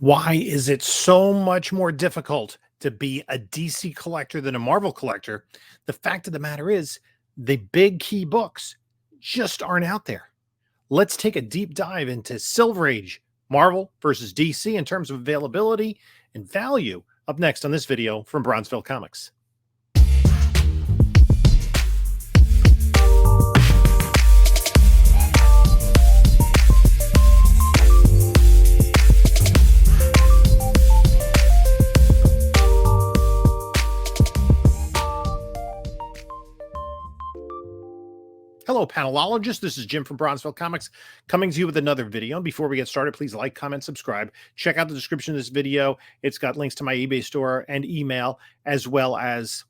Why is it so much more difficult to be a DC collector than a Marvel collector? The fact of the matter is, the big key books just aren't out there. Let's take a deep dive into Silver Age, Marvel versus DC in terms of availability and value up next on this video from Bronzeville Comics. Hello, panelologists. This is Jim from Bronzeville Comics coming to you with another video. And before we get started, please like, comment, subscribe. Check out the description of this video. It's got links to my eBay store and email, as well as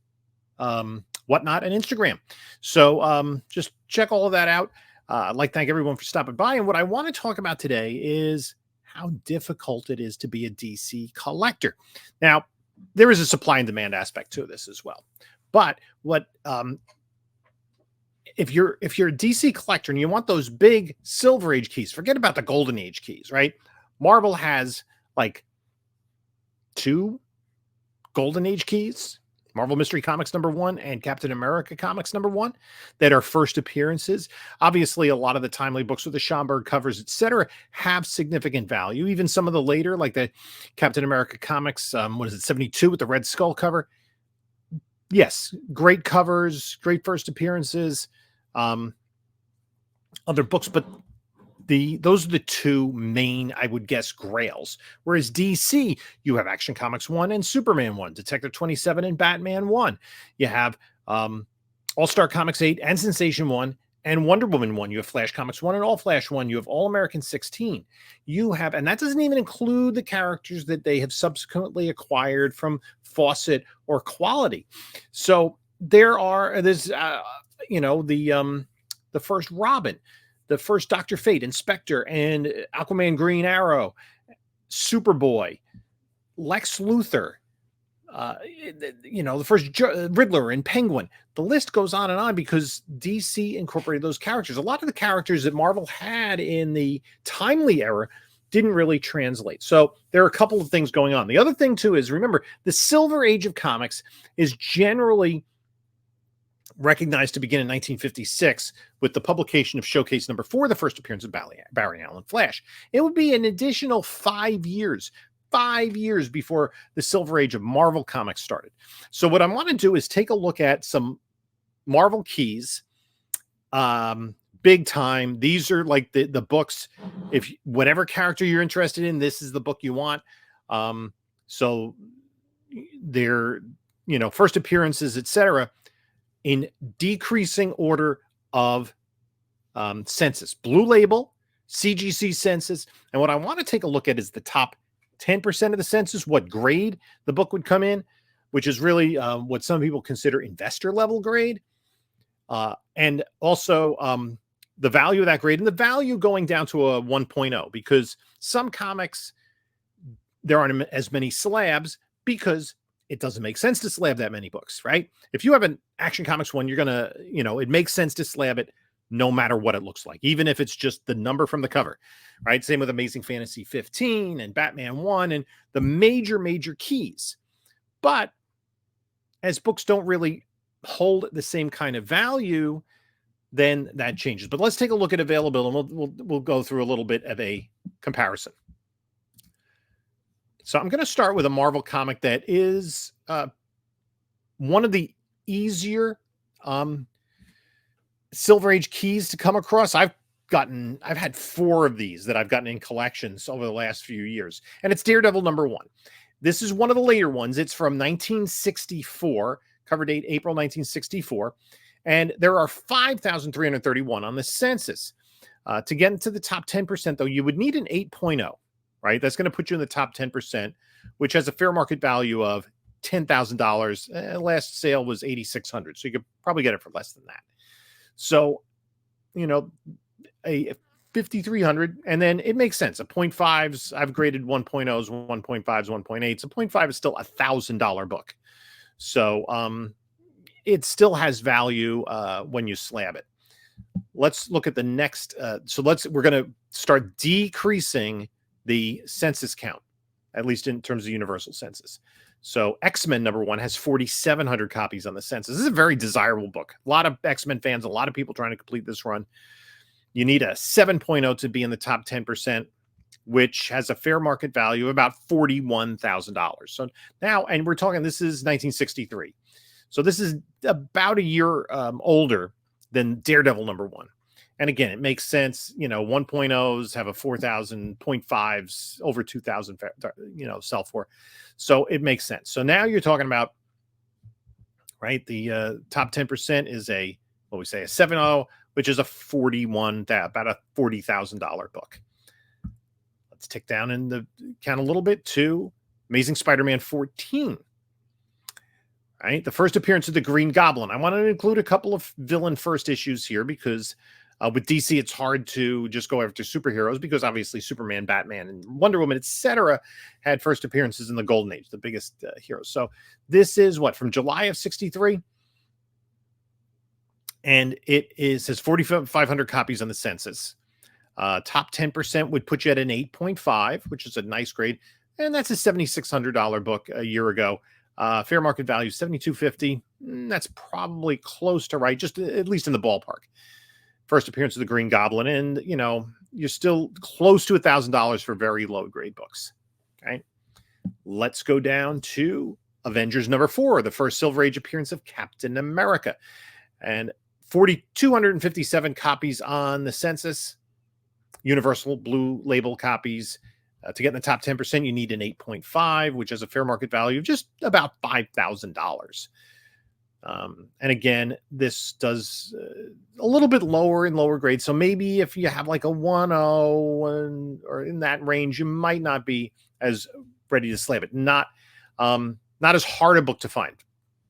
whatnot and Instagram. So just check all of that out. I'd like to thank everyone for stopping by. And what I want to talk about today is how difficult it is to be a DC collector. Now, there is a supply and demand aspect to this as well. But what if you're a DC collector and you want those big Silver Age keys, forget about the Golden Age keys, right? Marvel has like 2 Golden Age keys, Marvel Mystery Comics #1 and Captain America Comics #1, that are first appearances. Obviously, a lot of the timely books with the Schomburg covers, etc., have significant value. Even some of the later, like the Captain America Comics, 72 with the Red Skull cover. Yes, great covers, great first appearances. Other books, but those are the 2 main, I would guess, grails. Whereas DC, you have Action Comics 1 and Superman 1, Detective 27 and Batman 1. You have All-Star Comics 8 and Sensation 1 and Wonder Woman 1. You have Flash Comics 1 and All Flash 1. You have All American 16. You have, and that doesn't even include the characters that they have subsequently acquired from Fawcett or Quality. So there's the first Robin, the first Dr. Fate, Inspector, and Aquaman, Green Arrow, Superboy, Lex Luthor, the first Riddler and Penguin. The list goes on and on because DC incorporated those characters. A lot of the characters that Marvel had in the timely era didn't really translate. So there are a couple of things going on. The other thing, too, is remember, the Silver Age of comics is generally recognized to begin in 1956 with the publication of Showcase #4, the first appearance of Barry Allen Flash. It would be an additional 5 years before the Silver Age of Marvel Comics started. So what I want to do is take a look at some Marvel keys, big time. These are like the books. If whatever character you're interested in, this is the book you want. So they're, first appearances, etc., in decreasing order of census. Blue Label, CGC census. And what I want to take a look at is the top 10% of the census, what grade the book would come in, which is really what some people consider investor level grade. And also the value of that grade, and the value going down to a 1.0, because some comics, there aren't as many slabs because it doesn't make sense to slab that many books, right? If you have an Action Comics 1, you're going to, it makes sense to slab it no matter what it looks like, even if it's just the number from the cover, right? Same with Amazing Fantasy 15 and Batman 1 and the major keys. But as books don't really hold the same kind of value, then that changes. But let's take a look at availability, and we'll go through a little bit of a comparison. So I'm going to start with a Marvel comic that is one of the easier Silver Age keys to come across. I've had 4 of these that I've gotten in collections over the last few years, and it's Daredevil #1. This is one of the later ones. It's from 1964, cover date April 1964, and there are 5,331 on the census. To get into the top 10%, though, you would need an 8.0. Right, that's going to put you in the top 10%, which has a fair market value of $10,000. Last sale was $8,600, so you could probably get it for less than that. So, a 5,300, and then it makes sense. A 0.5s, I've graded 1.0s, 1.5s, 1.8s. A 0.5 is still $1,000 book, so it still has value when you slab it. Let's look at the next. We're going to start decreasing the census count. at least in terms of universal census. So X-Men #1 has 4,700 copies on the census. This is a very desirable book. A lot of X-Men fans, a lot of people trying to complete this run. You need a 7.0 to be in the top 10%, which has a fair market value of about $41,000. So now, and we're talking, this is 1963. So this is about a year older than Daredevil #1. And again, it makes sense. 1.0s have a 4,000, 0.5s over 2,000, sell for. So it makes sense. So now you're talking about, right? The top 10% is a 7.0, which is a about a $40,000 book. Let's tick down in the count a little bit to Amazing Spider-Man 14. Right? The first appearance of the Green Goblin. I want to include a couple of villain first issues here because with DC, it's hard to just go after superheroes because obviously Superman, Batman, and Wonder Woman, etc., had first appearances in the Golden Age, the biggest heroes. So this is from July of 63. And it says 4,500 copies on the census. Top 10% would put you at an 8.5, which is a nice grade. And that's a $7,600 book a year ago. Fair market value, $7,250. That's probably close to right, just at least in the ballpark. First appearance of the Green Goblin. And, you're still close to $1,000 for very low grade books. Okay. Let's go down to Avengers #4, the first Silver Age appearance of Captain America. And 4,257 copies on the census. Universal Blue Label copies. To get in the top 10%, you need an 8.5, which has a fair market value of just about $5,000. And again, this does a little bit lower in lower grades. So maybe if you have like a 1.0 or in that range, you might not be as ready to slave it. Not as hard a book to find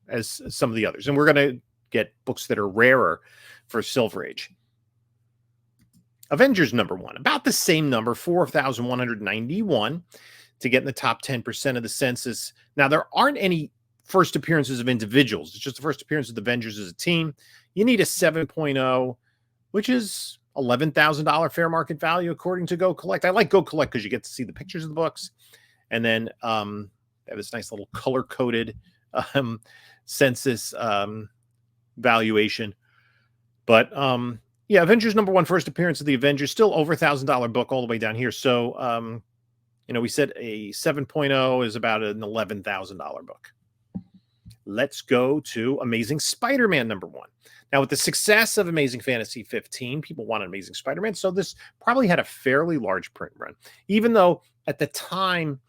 as some of the others. And we're going to get books that are rarer for Silver Age. Avengers #1, about the same number, 4,191 to get in the top 10% of the census. Now, there aren't any first appearances of individuals. It's just the first appearance of the Avengers as a team. You need a 7.0, which is $11,000 fair market value, according to Go Collect. I like Go Collect because you get to see the pictures of the books. And then they have this nice little color-coded census valuation. But yeah, Avengers #1, first appearance of the Avengers, still over $1,000 book all the way down here. So, we said a 7.0 is about an $11,000 book. Let's go to Amazing Spider-Man #1. Now, with the success of Amazing Fantasy 15, people wanted Amazing Spider-Man. So this probably had a fairly large print run, even though at the time,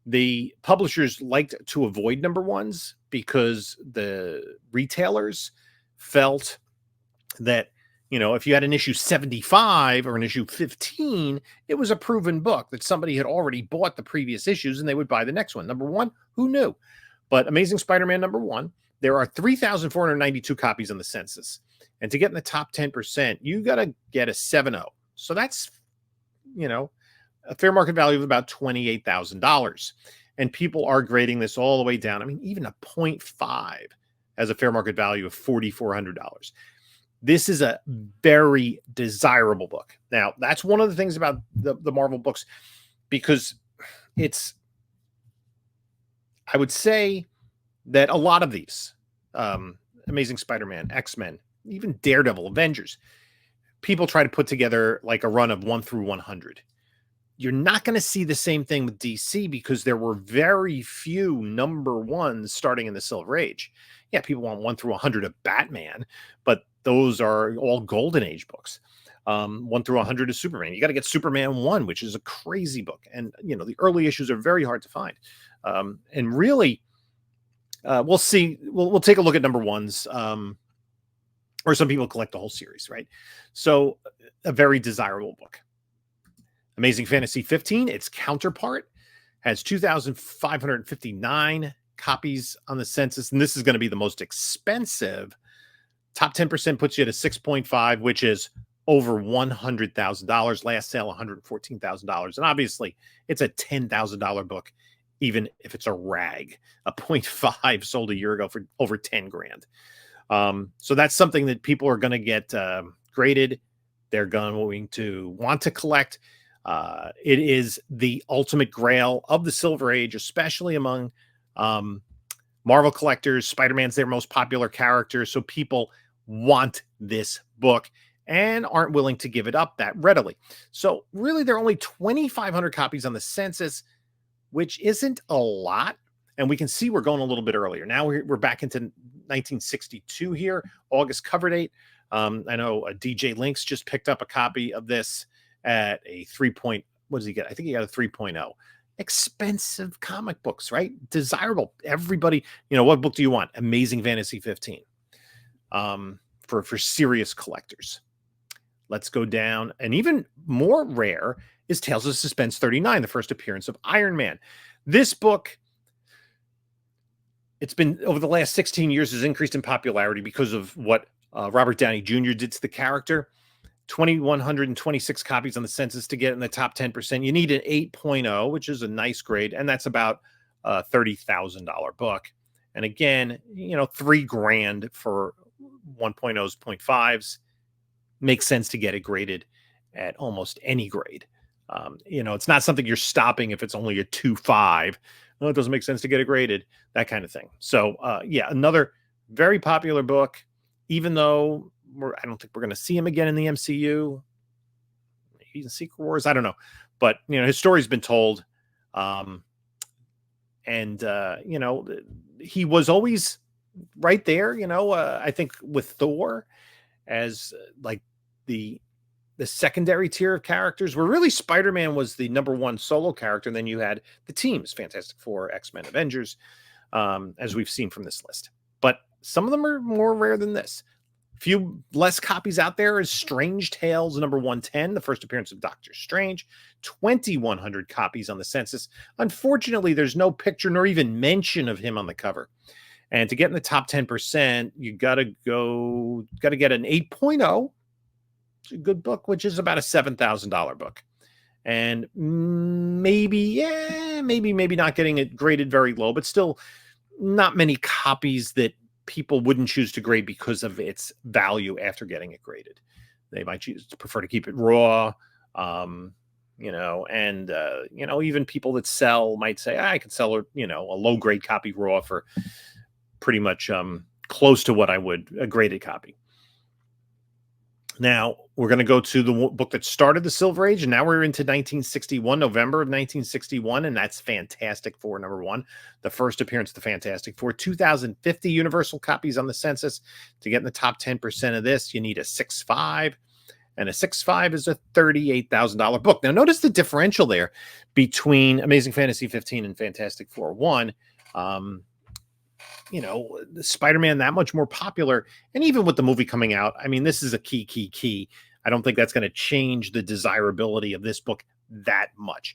the publishers liked to avoid #1s because the retailers felt that, if you had an issue 75 or an issue 15, it was a proven book that somebody had already bought the previous issues and they would buy the next one. #1, who knew? But Amazing Spider-Man #1, there are 3,492 copies on the census. And to get in the top 10%, you got to get a 7.0. So that's, a fair market value of about $28,000. And people are grading this all the way down. I mean, even a 0.5 has a fair market value of $4,400. This is a very desirable book. Now, that's one of the things about the Marvel books, because I would say that a lot of these, Amazing Spider-Man, X-Men, even Daredevil, Avengers, people try to put together like a run of 1 through 100. You're not going to see the same thing with DC because there were very few #1s starting in the Silver Age. Yeah, people want 1 through 100 of Batman, but those are all Golden Age books. 1 through 100 is Superman. You got to get Superman 1, which is a crazy book. And, the early issues are very hard to find. And really, we'll see. We'll take a look at #1s. Or some people collect the whole series, right? So a very desirable book. Amazing Fantasy 15, its counterpart, has 2,559 copies on the census. And this is going to be the most expensive. Top 10% puts you at a 6.5, which is over $100,000. Last sale, $114,000. And obviously, it's a $10,000 book, even if it's a rag. A 0.5 sold a year ago for over 10 grand. So that's something that people are going to get graded. They're going to want to collect. It is the ultimate grail of the Silver Age, especially among Marvel collectors. Spider-Man's their most popular character, so people want this book and aren't willing to give it up that readily. So really, there are only 2,500 copies on the census, which isn't a lot. And we can see we're going a little bit earlier. Now we're back into 1962 here, August cover date. I know DJ Links just picked up a copy of this at a 3 point. What does he get? I think he got a 3.0. Expensive comic books, right? Desirable. Everybody, what book do you want? Amazing Fantasy 15. For serious collectors. Let's go down. And even more rare is Tales of Suspense 39, the first appearance of Iron Man. This book, it's been over the last 16 years, has increased in popularity because of what Robert Downey Jr. did to the character. 2,126 copies on the census to get in the top 10%. You need an 8.0, which is a nice grade, and that's about a $30,000 book. And again, $3,000 for 1.0s, 0.5s makes sense to get it graded at almost any grade. It's not something you're stopping if it's only a 2.5. No, it doesn't make sense to get it graded, that kind of thing. So, another very popular book, even though I don't think we're going to see him again in the MCU. Maybe in Secret Wars, I don't know. But, his story's been told. He was always right there, I think with Thor as like the secondary tier of characters, where really Spider-Man was the number one solo character. And then you had the teams, Fantastic Four, X-Men, Avengers, as we've seen from this list. But some of them are more rare than this. Few less copies out there is Strange Tales number 110, the first appearance of Doctor Strange. 2,100 copies on the census. Unfortunately, there's no picture nor even mention of him on the cover. And to get in the top 10%, you got to get an 8.0. It's a good book, which is about a $7,000 book. And maybe not getting it graded very low, but still not many copies that people wouldn't choose to grade because of its value after getting it graded. They might prefer to keep it raw, even people that sell might say, I could sell a low grade copy raw for pretty much close to what I would a graded copy. Now we're going to go to the book that started the Silver Age, and now we're into 1961, November of 1961, and that's Fantastic Four number 1, the first appearance of the Fantastic Four. 2,050 universal copies on the census. To get in the top 10% of this, you need a 6.5, and a 6.5 is a $38,000 book. Now notice the differential there between Amazing Fantasy 15 and Fantastic Four 1. Spider-Man that much more popular. And even with the movie coming out, I mean, this is a key. I don't think that's going to change the desirability of this book that much.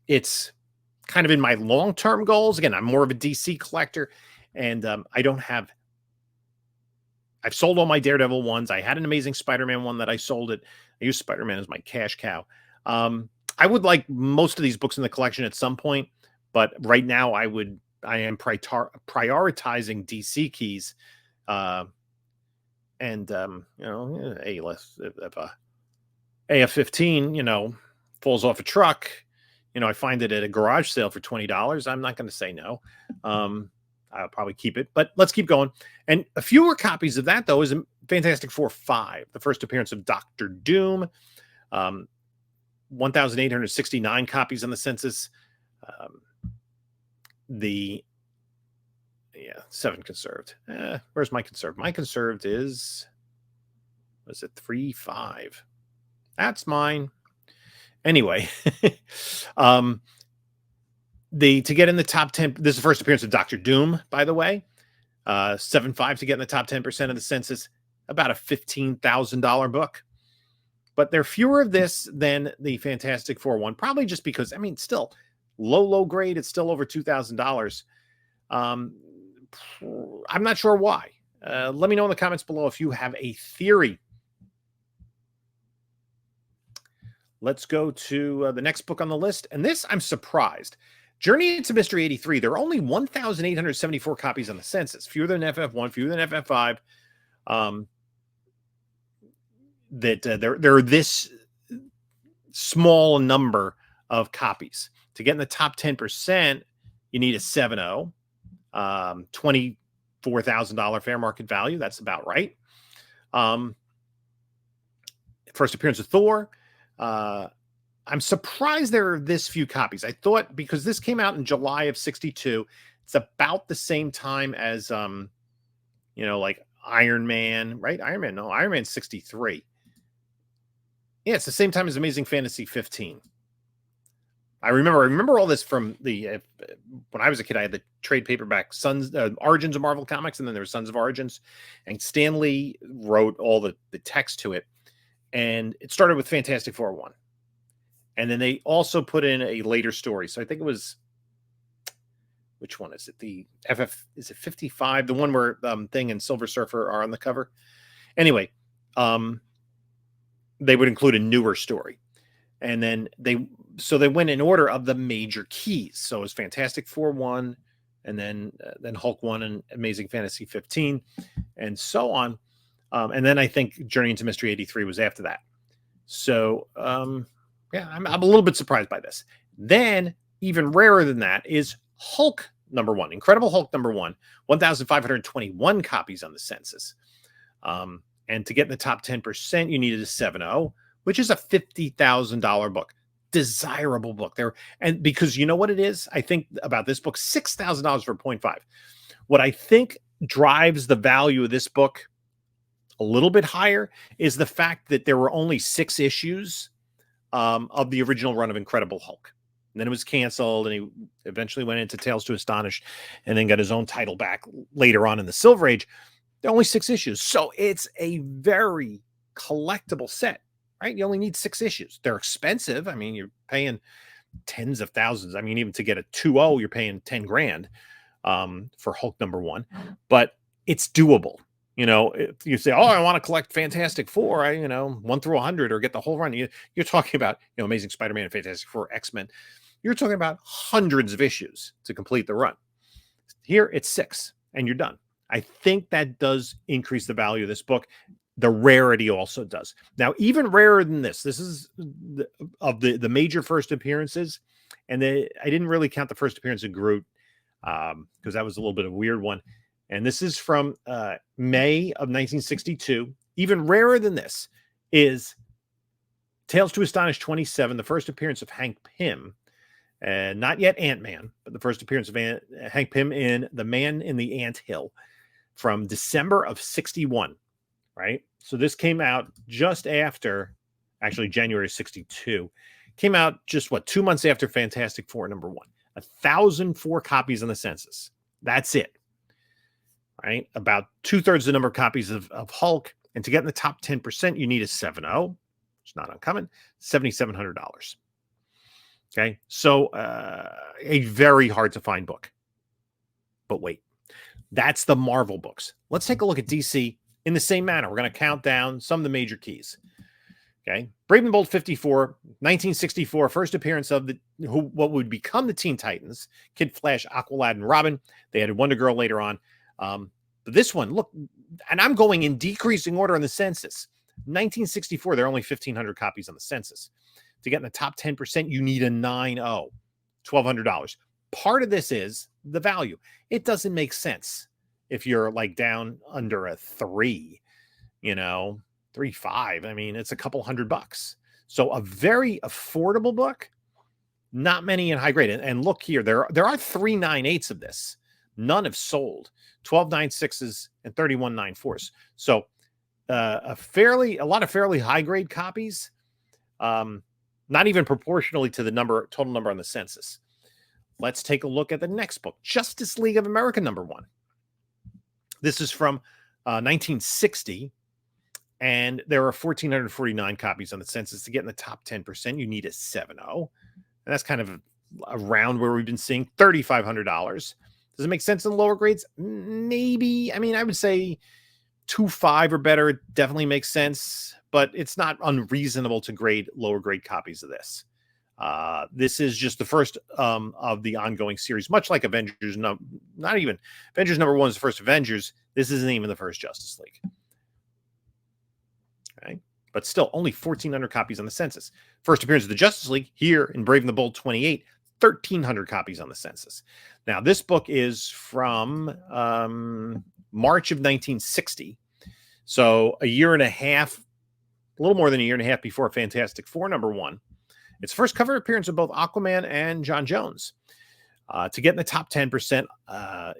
It's kind of in my long-term goals. Again, I'm more of a DC collector, and I've sold all my Daredevil ones. I had an Amazing Spider-Man one that I sold it. I used Spider-Man as my cash cow. I would like most of these books in the collection at some point, but right now I am prioritizing DC keys. If a AF-15, falls off a truck, I find it at a garage sale for $20. I'm not going to say no. I'll probably keep it, but let's keep going. And a fewer copies of that, though, is Fantastic Four 5, the first appearance of Doctor Doom. 1,869 copies on the census. 7 conserved. Where's my conserved? My conserved is 3.5. That's mine. Anyway, to get in the top 10, this is the first appearance of Doctor Doom, by the way. 7.5 to get in the top 10% of the census, about a $15,000 book. But there are fewer of this than the Fantastic Four one, probably just because, still low grade, it's still over $2,000. I'm not sure why. Let me know in the comments below if you have a theory. Let's go to the next book on the list. And this, I'm surprised. Journey into Mystery 83. There are only 1,874 copies on the census. Fewer than FF1, fewer than FF5. They're this small number of copies. To get in the top 10%, you need a 7.0, $24,000 fair market value. That's about right. First appearance of Thor. I'm surprised there are this few copies. I thought because this came out in July of 62, it's about the same time as, like Iron Man, right? Iron Man's 63. Yeah, it's the same time as Amazing Fantasy 15. I remember all this from the when I was a kid. I had the trade paperback Origins of Marvel Comics, and then there was Sons of Origins, and Stan Lee wrote all the text to it, and it started with Fantastic Four 1, and then they also put in a later story. So I think it was, which one is it? The is it 55? The one where Thing and Silver Surfer are on the cover. Anyway, they would include a newer story. And then they went in order of the major keys. So it was Fantastic Four 1, and then Hulk 1 and Amazing Fantasy 15, and so on. And then I think Journey into Mystery 83 was after that. So yeah, I'm a little bit surprised by this. Then even rarer than that is Hulk #1, Incredible Hulk #1, 1,521 copies on the census. And to get in the top 10%, you needed a 7.0. Which is a $50,000 book, desirable book there. And because you know what it is, I think about this book, $6,000 for 0.5. What I think drives the value of this book a little bit higher is the fact that there were only 6 issues of the original run of Incredible Hulk. And then it was canceled, and he eventually went into Tales to Astonish, and then got his own title back later on in the Silver Age. There are only 6 issues, so it's a very collectible set. Right? You only need 6 issues. They're expensive. I mean, you're paying tens of thousands. I mean, even to get a 2.0, you're paying 10 grand for Hulk #1, but it's doable. If you say, oh, I want to collect Fantastic Four, 1 through 100 or get the whole run. You're talking about, Amazing Spider-Man and Fantastic Four, X-Men. You're talking about hundreds of issues to complete the run. Here it's 6 and you're done. I think that does increase the value of this book. The rarity also does. Now, even rarer than this is of the major first appearances. And I didn't really count the first appearance of Groot because that was a little bit of a weird one. And this is from May of 1962. Even rarer than this is Tales to Astonish 27, the first appearance of Hank Pym. Not yet Ant-Man, but the first appearance of Hank Pym in The Man in the Ant Hill from December of 61. Right. So this came out just after, actually January 62, came out just 2 months after Fantastic Four #1, 1,004 copies on the census. That's it. Right. About 2/3 the number of copies of Hulk. And to get in the top 10%, you need a 7.0. It's not uncommon. $7,700. Okay. So a very hard to find book. But wait, that's the Marvel books. Let's take a look at DC. In the same manner, we're going to count down some of the major keys. Okay. Brave and Bold 54, 1964, first appearance of what would become the Teen Titans, Kid Flash, Aqualad, and Robin. They added Wonder Girl later on. But this one, look, and I'm going in decreasing order on the census. 1964, there are only 1,500 copies on the census. To get in the top 10%, you need a 9.0, $1,200. Part of this is the value. It doesn't make sense. If you're like down under a 3, 3.5, I mean, it's a couple $100. So a very affordable book, not many in high grade. And look here, there are 3 9/8s of this. None have sold. 12 9/6s and 31 9/4s. So a lot of fairly high grade copies, not even proportionally to the total number on the census. Let's take a look at the next book, Justice League of America #1. This is from 1960, and there are 1,449 copies on the census. To get in the top 10%, you need a 7.0, and that's kind of around where we've been seeing $3,500. Does it make sense in the lower grades? Maybe. I mean, I would say 2.5 or better. It definitely makes sense, but it's not unreasonable to grade lower grade copies of this. This is just the first of the ongoing series, much like Avengers. No, not even Avengers #1 is the first Avengers. This isn't even the first Justice League. Okay. but still only 1,400 copies on the census. First appearance of the Justice League here in Brave and the Bold 28, 1,300 copies on the census. Now, this book is from March of 1960. So a year and a half, a little more than a year and a half before Fantastic Four #1. It's first cover appearance of both Aquaman and John Jones. To get in the top 10%,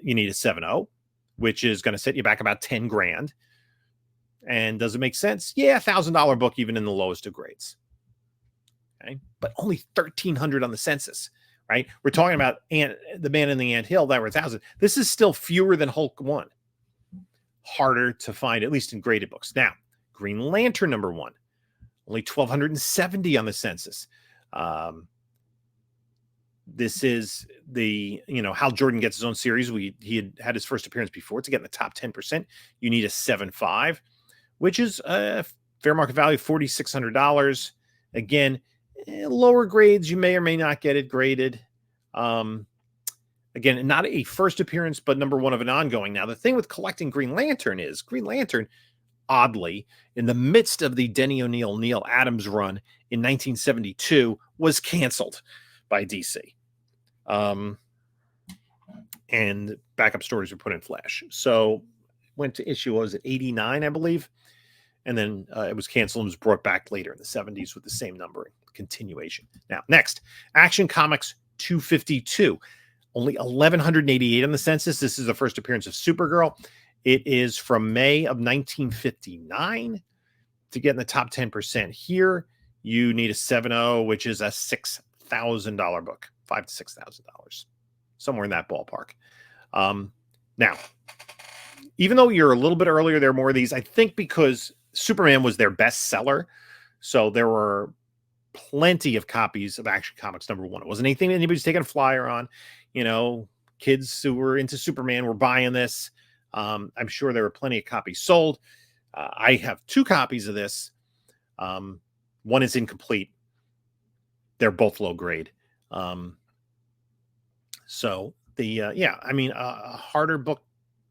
you need a 7.0, which is going to set you back about 10 grand. And does it make sense? Yeah, $1,000 book, even in the lowest of grades. Okay, but only 1,300 on the census, right? We're talking about the Man in the Ant Hill that were 1,000. This is still fewer than Hulk 1. Harder to find, at least in graded books. Now, Green Lantern #1, only 1,270 on the census. This is the, Hal Jordan gets his own series. He had his first appearance before. To get in the top 10%, you need a 7.5, which is a fair market value, $4,600. Again, lower grades, you may or may not get it graded. Again, not a first appearance, but #1 of an ongoing. Now, the thing with collecting Green Lantern is Green Lantern, oddly, in the midst of the Denny O'Neil, Neil Adams run in 1972, was canceled by DC. And backup stories were put in Flash. So went to issue, what was it, 89, I believe? And then it was canceled and was brought back later in the 70s with the same numbering continuation. Now, next, Action Comics 252. Only 1,188 on the census. This is the first appearance of Supergirl. It is from May of 1959. To get in the top 10% here, you need a 7.0, which is a $6,000 book. $5,000 to $6,000. Somewhere in that ballpark. Now, even though you're a little bit earlier, there are more of these. I think because Superman was their best seller, so there were plenty of copies of Action Comics #1. It wasn't anything anybody's taking a flyer on. Kids who were into Superman were buying this. I'm sure there were plenty of copies sold. I have 2 copies of this. One is incomplete. They're both low grade. So a harder book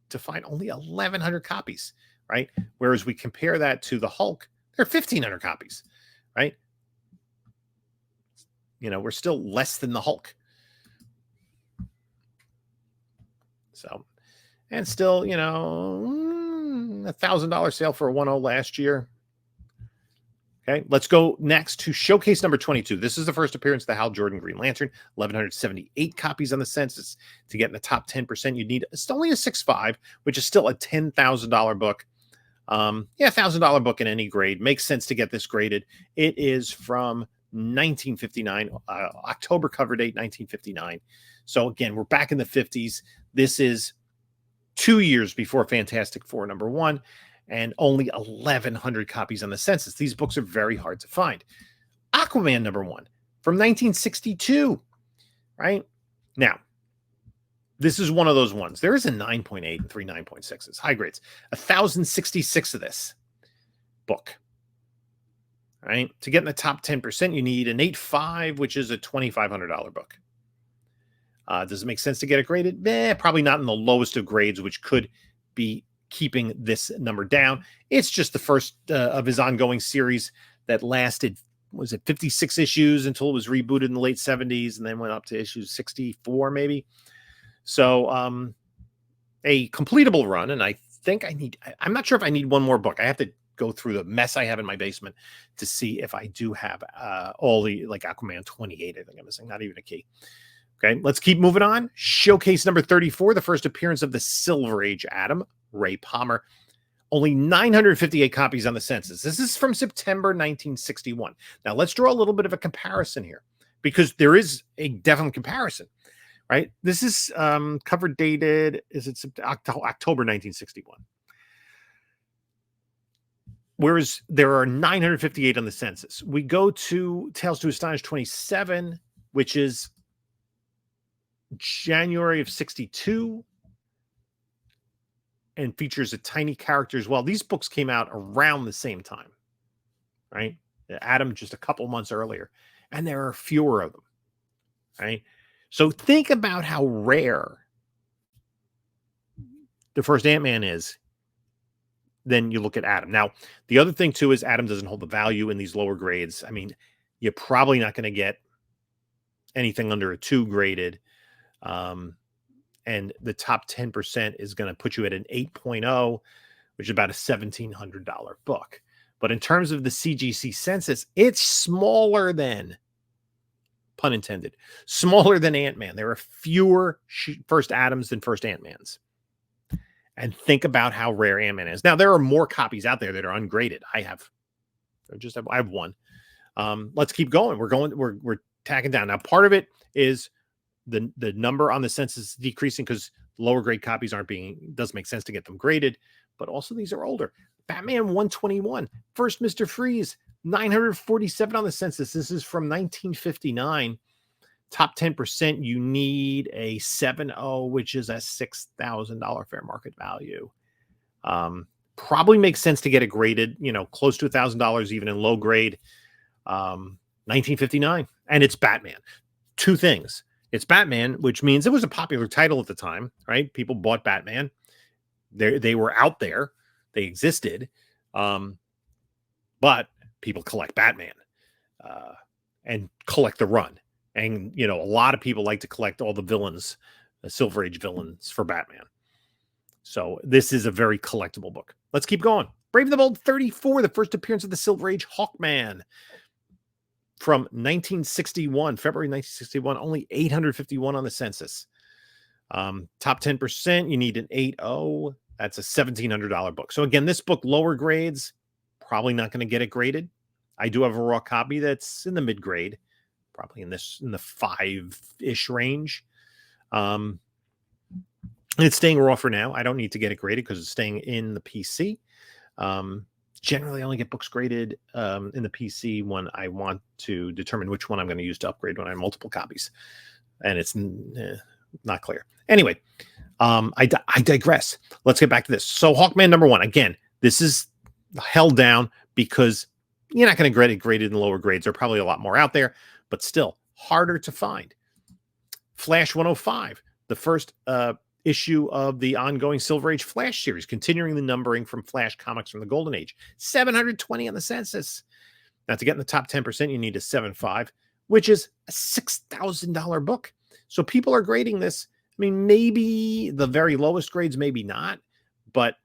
to find, only 1,100 copies, right? Whereas we compare that to the Hulk, there are 1,500 copies, right? We're still less than the Hulk. So, and still, $1,000 sale for a 1.0 last year. Okay, let's go next to Showcase #22. This is the first appearance of the Hal Jordan Green Lantern. 1,178 copies on the census. To get in the top 10%, you need, it's only a 6.5, which is still a $10,000 book. $1,000 book in any grade. Makes sense to get this graded. It is from 1959, October cover date, 1959. So again, we're back in the 50s. This is 2 years before Fantastic Four #1. And only 1,100 copies on the census. These books are very hard to find. Aquaman #1 from 1962, right? Now, this is one of those ones. There is a 9.8 and 3 9.6s, high grades. 1,066 of this book, right? To get in the top 10%, you need an 8.5, which is a $2,500 book. Does it make sense to get it graded? Probably not in the lowest of grades, which could be keeping this number down. It's just the first of his ongoing series that lasted, was it 56 issues until it was rebooted in the late 70s and then went up to issue 64 maybe. So a completable run. And I think I'm not sure if I need one more book. I have to go through the mess I have in my basement to see if I do have all the, like Aquaman 28, I think I'm missing, not even a key. Okay, let's keep moving on. Showcase #34, the first appearance of the Silver Age Atom, Ray Palmer. Only 958 copies on the census. This is from September 1961. Now, let's draw a little bit of a comparison here because there is a definite comparison, right? This is cover dated, is it October 1961? Whereas there are 958 on the census. We go to Tales to Astonish 27, which is January of 62. And features a tiny character as well. These books came out around the same time, right? Adam just a couple months earlier, and there are fewer of them, right? So think about how rare the first Ant-Man is then you look at Adam. Now, the other thing too is Adam doesn't hold the value in these lower grades. I mean, you're probably not going to get anything under a 2 graded. And the top 10% is going to put you at an 8.0, which is about a $1,700 book. But in terms of the CGC census, it's smaller than, pun intended, smaller than Ant-Man. There are fewer first Adams than first Ant-Mans. And think about how rare Ant-Man is. Now, there are more copies out there that are ungraded. I have one. Let's keep going. We're tacking down. Now, part of it is the number on the census decreasing because lower grade copies doesn't make sense to get them graded, but also these are older. Batman 121, first Mr. Freeze, 947 on the census. This is from 1959. Top 10%, you need a 7.0, which is a $6,000 fair market value. Probably makes sense to get it graded, close to $1,000 even in low grade. 1959, and it's Batman. Two things. It's Batman, which means it was a popular title at the time, right? People bought Batman. They were out there. They existed. But people collect Batman and collect the run. And, a lot of people like to collect all the villains, the Silver Age villains for Batman. So this is a very collectible book. Let's keep going. Brave and the Bold 34, the first appearance of the Silver Age Hawkman. From 1961, February 1961, only 851 on the census. Top 10%, you need an 8.0. That's a $1,700 book. So again, this book, lower grades, probably not going to get it graded. I do have a raw copy that's in the mid grade, probably in the 5-ish range. It's staying raw for now. I don't need to get it graded because it's staying in the PC. Generally, I only get books graded in the PC when I want to determine which one I'm going to use to upgrade when I have multiple copies. And it's not clear. Anyway, I digress. Let's get back to this. So Hawkman number 1. Again, this is held down because you're not going to get it graded in lower grades. There are probably a lot more out there, but still harder to find. Flash 105, the first issue of the ongoing Silver Age Flash series, continuing the numbering from Flash comics from the Golden Age. 720 on the census. Now, to get in the top 10%, you need a 7.5, which is a $6,000 book. So people are grading this. I mean, maybe the very lowest grades, maybe not, but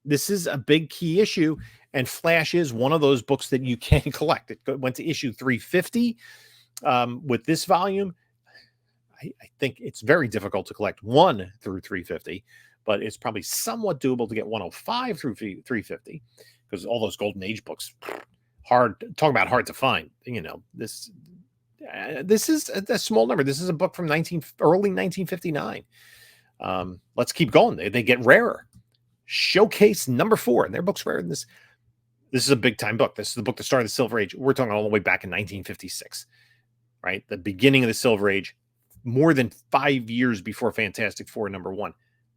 this is a big key issue. And Flash is one of those books that you can collect. It went to issue 350 with this volume. I think it's very difficult to collect 1 through 350, but it's probably somewhat doable to get 105 through 350 because all those Golden Age books, talk about hard to find. This is a small number. This is a book from early 1959. Let's keep going. They get rarer. Showcase number 4, and their book's rarer than this. This is a big time book. This is the book that started the Silver Age. We're talking all the way back in 1956, right? The beginning of the Silver Age. More than 5 years before Fantastic Four number 1,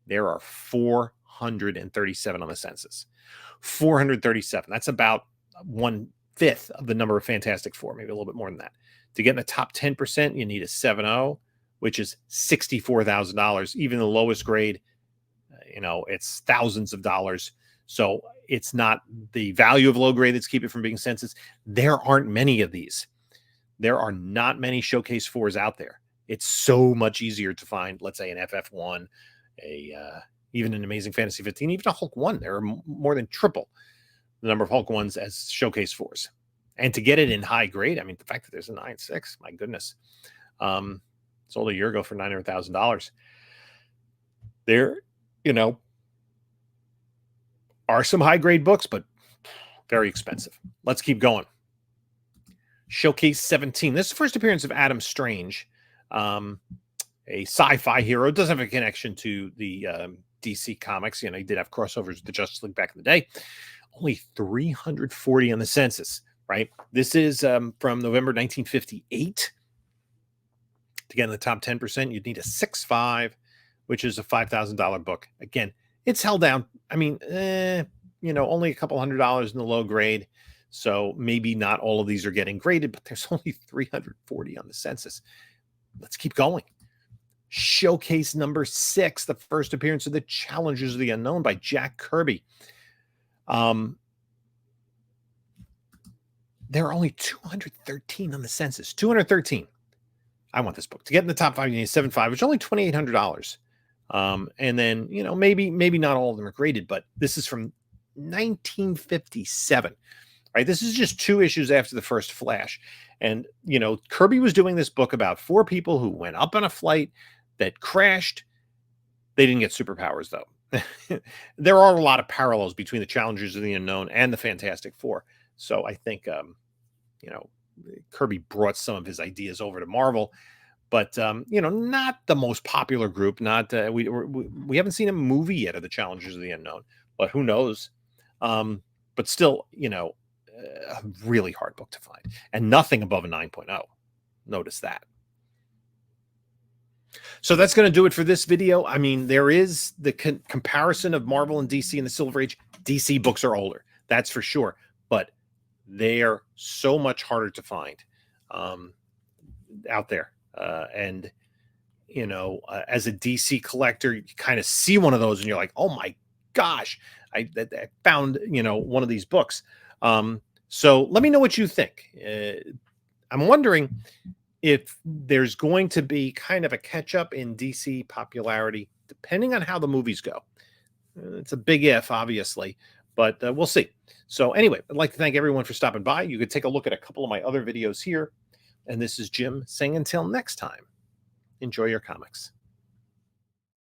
there are 437 on the census. 437. That's about 1/5 of the number of Fantastic Four, maybe a little bit more than that. To get in the top 10%, you need a 7.0, which is $64,000. Even the lowest grade, it's thousands of dollars. So it's not the value of low grade that's keep it from being census. There aren't many of these. There are not many Showcase 4s out there. It's so much easier to find, let's say, an FF1, even an Amazing Fantasy 15, even a Hulk 1. There are more than triple the number of Hulk 1s as Showcase 4s. And to get it in high grade, I mean, the fact that there's a 9.6, my goodness. Sold a year ago for $900,000. There, are some high grade books, but very expensive. Let's keep going. Showcase 17. This is the first appearance of Adam Strange. A sci-fi hero. It doesn't have a connection to the DC comics. He did have crossovers with the Justice League back in the day. Only 340 on the census, right? This is from November 1958. To get in the top 10%, you'd need a 6.5, which is a $5,000 book. Again, it's held down. I mean, only a couple $100 in the low grade. So maybe not all of these are getting graded, but there's only 340 on the census. Let's keep going. Showcase number 6, the first appearance of the Challengers of the Unknown by Jack Kirby. Um, there are only 213 on the census. 213. I want this book to get in the top 5. You need 7.5, which is only $2,800. And then, maybe not all of them are graded, but this is from 1957. Right? This is just 2 issues after the first Flash. And, Kirby was doing this book about 4 people who went up on a flight that crashed. They didn't get superpowers, though. There are a lot of parallels between the Challengers of the Unknown and the Fantastic Four. So I think, Kirby brought some of his ideas over to Marvel, but not the most popular group. Not we haven't seen a movie yet of the Challengers of the Unknown, but who knows? But still, a really hard book to find, and nothing above a 9.0. Notice that. So that's going to do it for this video. I mean, there is the comparison of Marvel and DC in the Silver Age. DC books are older, that's for sure, but they are so much harder to find out there. And as a DC collector, you kind of see one of those and you're like, oh my gosh, I found one of these books. So let me know what you think. I'm wondering if there's going to be kind of a catch up in DC popularity, depending on how the movies go. It's a big if, obviously, but we'll see. So anyway, I'd like to thank everyone for stopping by. You could take a look at a couple of my other videos here. And this is Jim saying until next time, enjoy your comics.